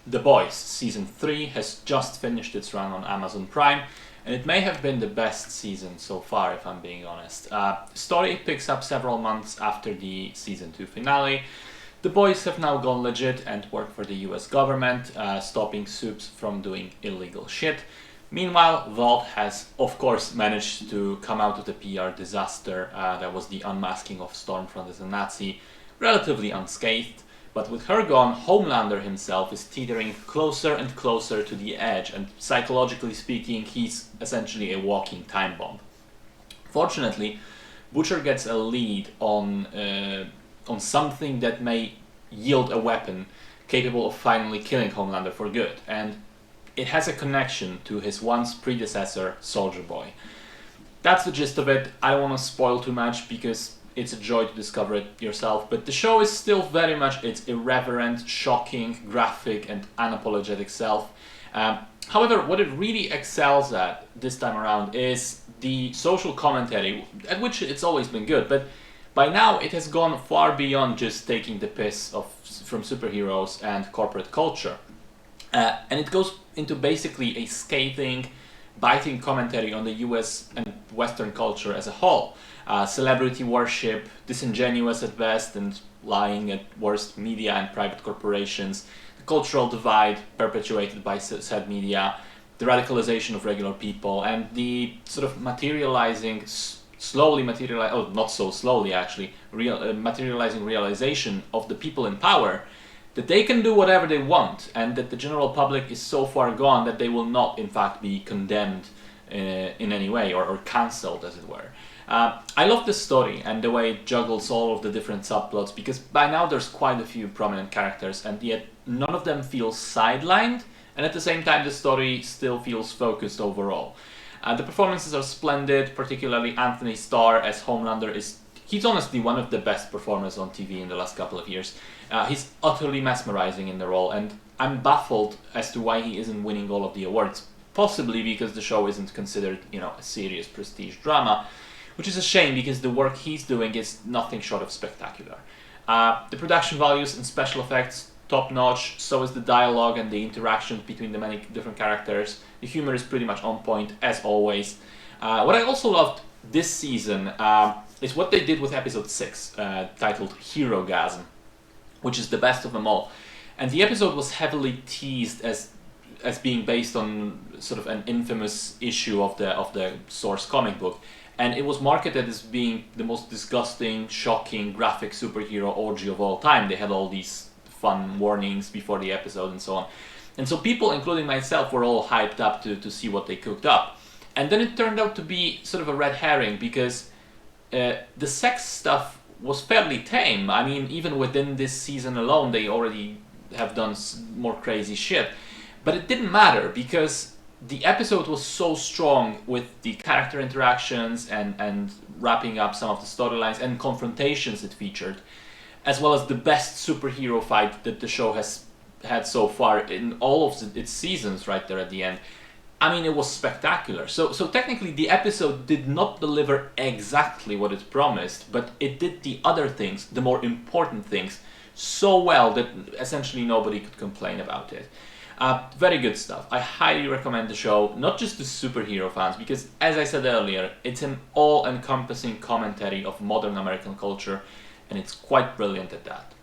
The Boys Season 3 has just finished its run on Amazon Prime, and it may have been the best season so far, if I'm being honest. Story picks up several months after the Season 2 finale. The boys have now gone legit and work for the US government, stopping Supes from doing illegal shit. Meanwhile, Vought has, of course, managed to come out of the PR disaster that was the unmasking of Stormfront as a Nazi relatively unscathed. But with her gone, Homelander himself is teetering closer and closer to the edge, and psychologically speaking, he's essentially a walking time bomb. Fortunately, Butcher gets a lead on something that may yield a weapon capable of finally killing Homelander for good, and it has a connection to his once predecessor, Soldier Boy. That's the gist of it. I don't want to spoil too much because it's a joy to discover it yourself, but the show is still very much its irreverent, shocking, graphic, and unapologetic self. However, what it really excels at this time around is the social commentary, at which it's always been good, but by now it has gone far beyond just taking the piss from superheroes and corporate culture. And it goes into basically a scathing, biting commentary on the US and Western culture as a whole. Celebrity worship, disingenuous at best and lying at worst media and private corporations, the cultural divide perpetuated by said media, the radicalization of regular people, and the sort of materializing realization of the people in power that they can do whatever they want, and that the general public is so far gone that they will not in fact be condemned in any way or cancelled, as it were. I love this story and the way it juggles all of the different subplots, because by now there's quite a few prominent characters and yet none of them feels sidelined, and at the same time the story still feels focused overall. The performances are splendid, particularly Anthony Starr as Homelander he's honestly one of the best performers on TV in the last couple of years. He's utterly mesmerizing in the role, and I'm baffled as to why he isn't winning all of the awards, possibly because the show isn't considered, a serious prestige drama, which is a shame because the work he's doing is nothing short of spectacular. The production values and special effects, top-notch, so is the dialogue and the interactions between the many different characters. The humor is pretty much on point, as always. What I also loved this season is what they did with episode 6, titled Hirogasm, which is the best of them all. And the episode was heavily teased as being based on sort of an infamous issue of the source comic book. And it was marketed as being the most disgusting, shocking, graphic superhero orgy of all time. They had all these fun warnings before the episode and so on. And so people, including myself, were all hyped up to see what they cooked up. And then it turned out to be sort of a red herring because the sex stuff was fairly tame. I mean, even within this season alone, they already have done more crazy shit. But it didn't matter because the episode was so strong with the character interactions and wrapping up some of the storylines and confrontations it featured, as well as the best superhero fight that the show has had so far in all of its seasons right there at the end. I mean, it was spectacular. So technically the episode did not deliver exactly what it promised, but it did the other things, the more important things, so well that essentially nobody could complain about it. Very good stuff. I highly recommend the show, not just to superhero fans, because as I said earlier, it's an all-encompassing commentary of modern American culture, and it's quite brilliant at that.